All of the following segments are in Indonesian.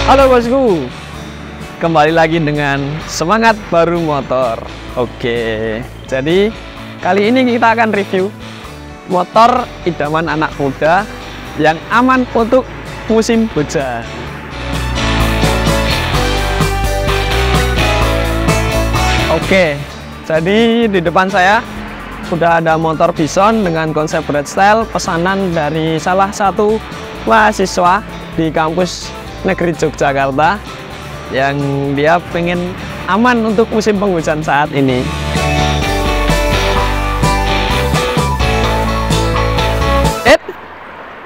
Halo bosku, kembali lagi dengan semangat baru motor. Oke, jadi kali ini kita akan review motor idaman anak muda yang aman untuk musim hujan. Oke, jadi di depan saya sudah ada motor Bison dengan konsep red style, pesanan dari salah satu mahasiswa di kampus negeri Yogyakarta yang dia pengen aman untuk musim penghujan saat ini.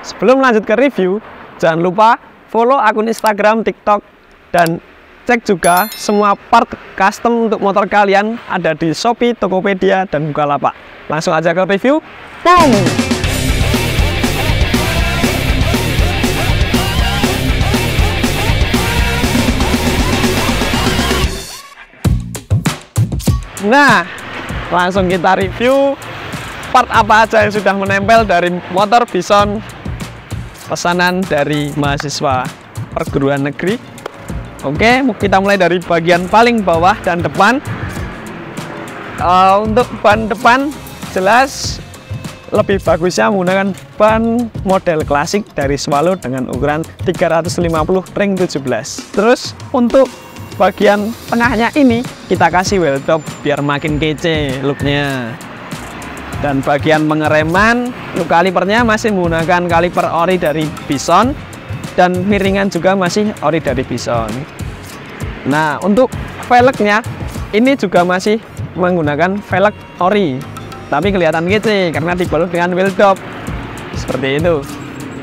Sebelum lanjut ke review, jangan lupa follow akun Instagram, TikTok, dan cek juga semua part custom untuk motor kalian ada di Shopee, Tokopedia, dan Bukalapak. Langsung aja ke review. Boom! Nah, langsung kita review part apa aja yang sudah menempel dari motor Bison pesanan dari mahasiswa perguruan negeri. Oke, kita mulai dari bagian paling bawah dan depan. Untuk ban depan jelas lebih bagusnya menggunakan ban model klasik dari Swallow dengan ukuran 350 ring 17. Terus untuk bagian tengahnya ini kita kasih wheel top biar makin kece looknya. Dan bagian pengereman untuk kalipernya masih menggunakan kaliper ori dari Bison, dan miringan juga masih ori dari Bison. Nah, untuk velgnya ini juga masih menggunakan velg ori, tapi kelihatan kece karena dibalut dengan wheel top seperti itu.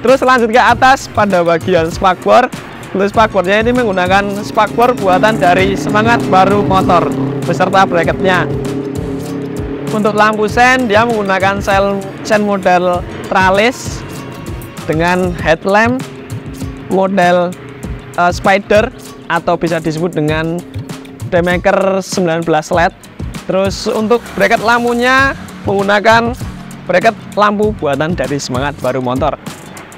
Terus lanjut ke atas pada bagian spakbor. Untuk spakbornya ini menggunakan spakbor buatan dari Semangat Baru Motor beserta bracketnya. Untuk lampu sen dia menggunakan sen model tralis dengan headlamp model spider atau bisa disebut dengan Demaker 19 LED. Terus untuk bracket lampunya menggunakan bracket lampu buatan dari Semangat Baru Motor.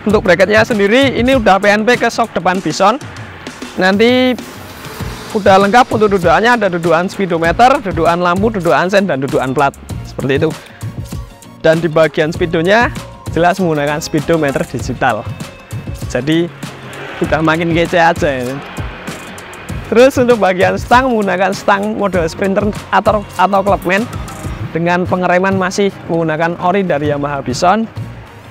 Untuk bracketnya sendiri ini udah PNP ke shock depan Bison. Nanti udah lengkap untuk dudukannya, ada dudukan speedometer, dudukan lampu, dudukan sen, dan dudukan plat seperti itu. Dan di bagian speedonya jelas menggunakan speedometer digital, jadi udah makin kece aja ya. Terus untuk bagian stang menggunakan stang model Sprinter atau Clubman dengan pengereman masih menggunakan ori dari Yamaha Bison.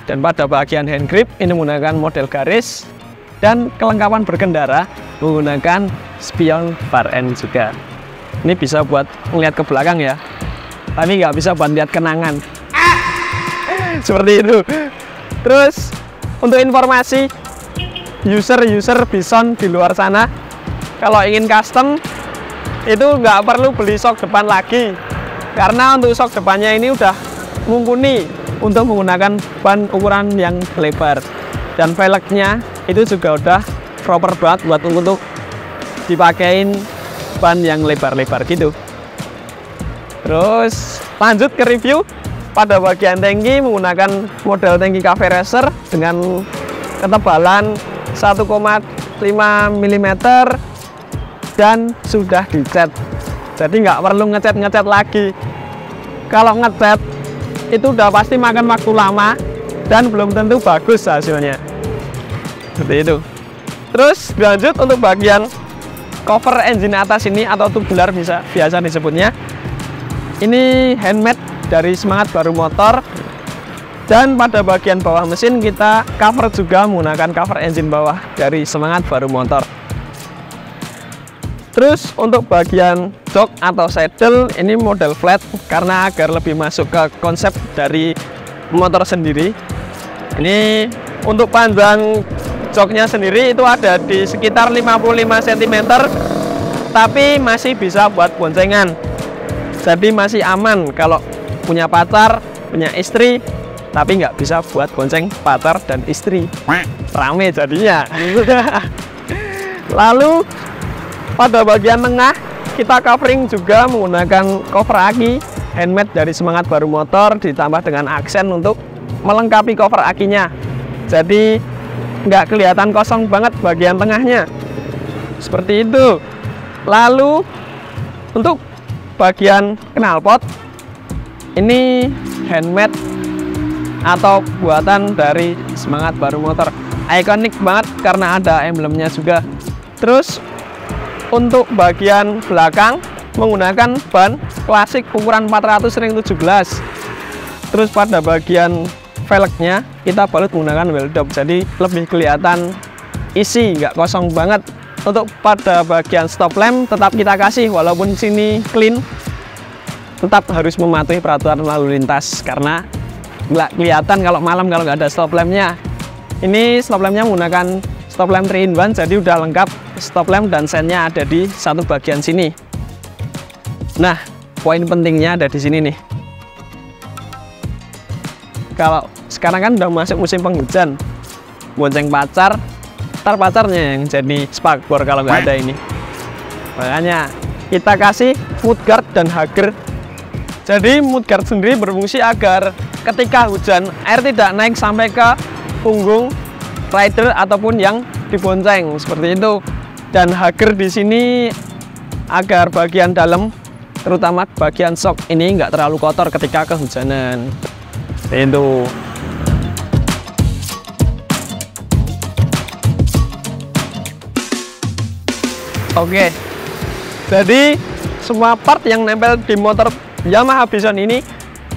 Dan pada bagian hand grip ini menggunakan model garis, dan kelengkapan berkendara menggunakan spion bar end juga. Ini bisa buat melihat ke belakang ya, tapi nggak bisa buat lihat kenangan seperti itu. Terus untuk informasi user Bison di luar sana, kalau ingin custom itu nggak perlu beli shock depan lagi, karena untuk shock depannya ini udah mumpuni untuk menggunakan ban ukuran yang lebar, dan velgnya itu juga udah proper banget buat untuk dipakein ban yang lebar-lebar gitu. Terus lanjut ke review pada bagian tangki menggunakan model tangki cafe racer dengan ketebalan 1,5 mm dan sudah dicat, jadi nggak perlu ngecat lagi. Kalau ngecat itu udah pasti makan waktu lama dan belum tentu bagus hasilnya seperti itu. Terus lanjut untuk bagian cover engine atas ini atau tubular biasa disebutnya, ini handmade dari Semangat Baru Motor. Dan pada bagian bawah mesin kita cover juga menggunakan cover engine bawah dari Semangat Baru Motor. Terus untuk bagian jok atau saddle ini model flat karena agar lebih masuk ke konsep dari motor sendiri. Ini untuk panjang joknya sendiri itu ada di sekitar 55 cm, tapi masih bisa buat boncengan. Jadi masih aman kalau punya pacar, punya istri, tapi nggak bisa buat bonceng pacar dan istri, rame jadinya. Lalu pada bagian tengah kita covering juga menggunakan cover aki handmade dari Semangat Baru Motor, ditambah dengan aksen untuk melengkapi cover akinya. Jadi nggak kelihatan kosong banget bagian tengahnya. seperti itu. Lalu untuk bagian knalpot ini handmade atau buatan dari Semangat Baru Motor, ikonik banget karena ada emblemnya juga. Terus untuk bagian belakang menggunakan ban klasik ukuran 400 ring 17. Terus pada bagian velgnya kita balut menggunakan wheel dop, jadi lebih kelihatan isi, nggak kosong banget. Untuk pada bagian stop lamp tetap kita kasih, walaupun sini clean, tetap harus mematuhi peraturan lalu lintas karena nggak kelihatan kalau malam kalau nggak ada stop lampnya. Ini stop lampnya menggunakan stop lamp 3-in-1, jadi udah lengkap stop lamp dan sennya ada di satu bagian sini. Nah, poin pentingnya ada di sini nih. Kalau sekarang kan udah masuk musim penghujan, bonceng pacar, ntar pacarnya yang jadi spakbor kalau nggak ada ini. Makanya kita kasih mudguard dan hager. Jadi mudguard sendiri berfungsi agar ketika hujan air tidak naik sampai ke punggung rider ataupun yang dibonceng seperti itu. Dan hager di sini agar bagian dalam, terutama bagian sok ini nggak terlalu kotor ketika kehujanan. Seperti itu. Oke, jadi semua part yang nempel di motor Yamaha Bison ini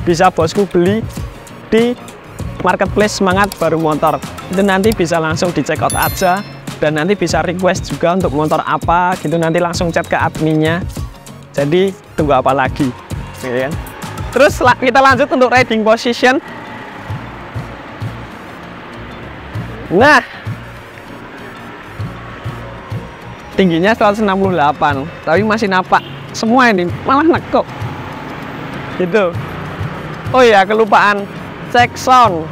bisa bosku beli di marketplace Semangat Baru Motor. Itu nanti bisa langsung di check out aja, dan nanti bisa request juga untuk motor apa gitu, nanti langsung chat ke adminnya. Jadi tunggu apa lagi, ya kan? Terus kita lanjut untuk riding position. Nah, tingginya 168, tapi masih napak semua ini, malah nekuk gitu. Oh ya, kelupaan cek sound.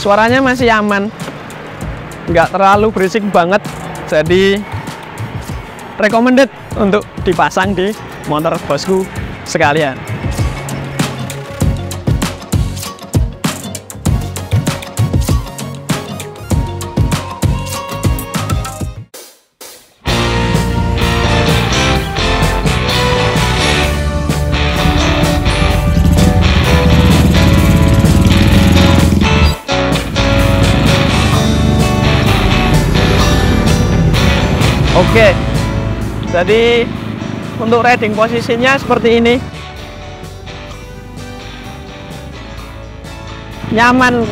Suaranya masih aman, nggak terlalu berisik banget, jadi recommended untuk dipasang di motor bosku sekalian. Oke, jadi untuk riding posisinya seperti ini, nyaman.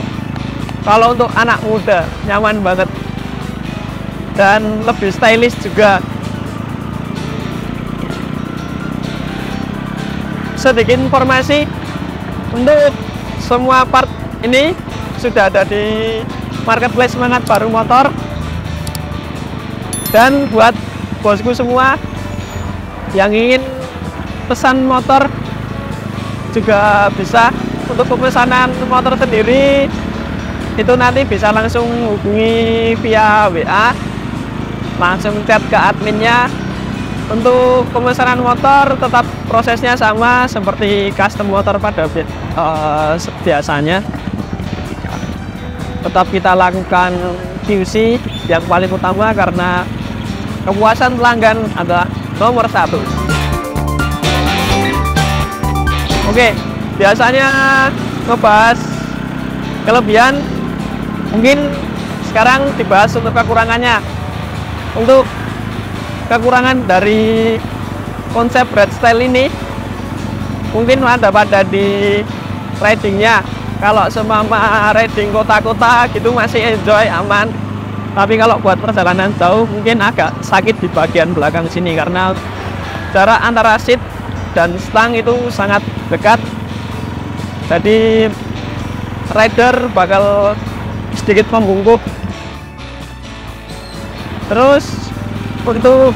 Kalau untuk anak muda nyaman banget dan lebih stylish juga. Sedikit informasi, untuk semua part ini sudah ada di marketplace Semangat Baru Motor. Dan buat bosku semua yang ingin pesan motor juga bisa. Untuk pemesanan motor sendiri itu nanti bisa langsung hubungi via WA, langsung chat ke adminnya. Untuk pemesanan motor tetap prosesnya sama seperti custom motor pada biasanya. Tetap kita lakukan QC yang paling utama karena kepuasan pelanggan adalah nomor 1. Oke, biasanya ngebahas kelebihan, mungkin sekarang dibahas untuk kekurangannya. Untuk kekurangan dari konsep red style ini mungkin ada pada di ridingnya. Kalau semama riding kota-kota gitu masih enjoy, aman. Tapi kalau buat perjalanan jauh mungkin agak sakit di bagian belakang sini karena jarak antara seat dan stang itu sangat dekat. Jadi rider bakal sedikit membungkuk. Terus untuk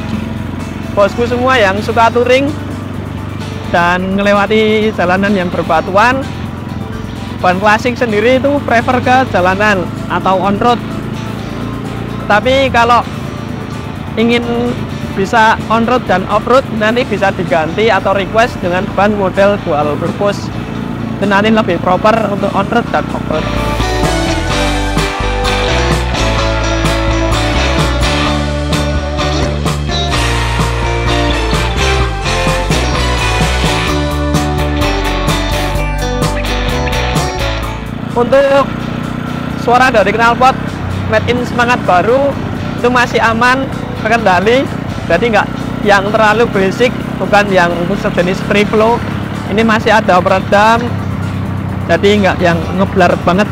bosku semua yang suka touring dan melewati jalanan yang berbatuan, ban klasik sendiri itu prefer ke jalanan atau on road. Tapi kalau ingin bisa on-road dan off-road, nanti bisa diganti atau request dengan ban model dual purpose. Itu nanti lebih proper untuk on-road dan off-road. Untuk suara dari knalpot made in semangat baru itu masih aman, terkendali, jadi nggak yang terlalu berisik, bukan yang sejenis free flow. Ini masih ada peredam, jadi nggak yang ngeblar banget.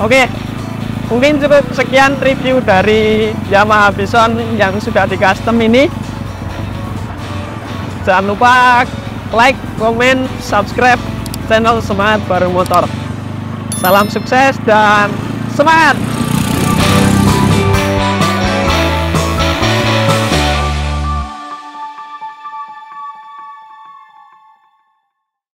Oke, mungkin cukup sekian review dari Yamaha Bison yang sudah di custom ini. Jangan lupa like, komen, subscribe channel Semangat Bareng Motor. Salam sukses dan semangat!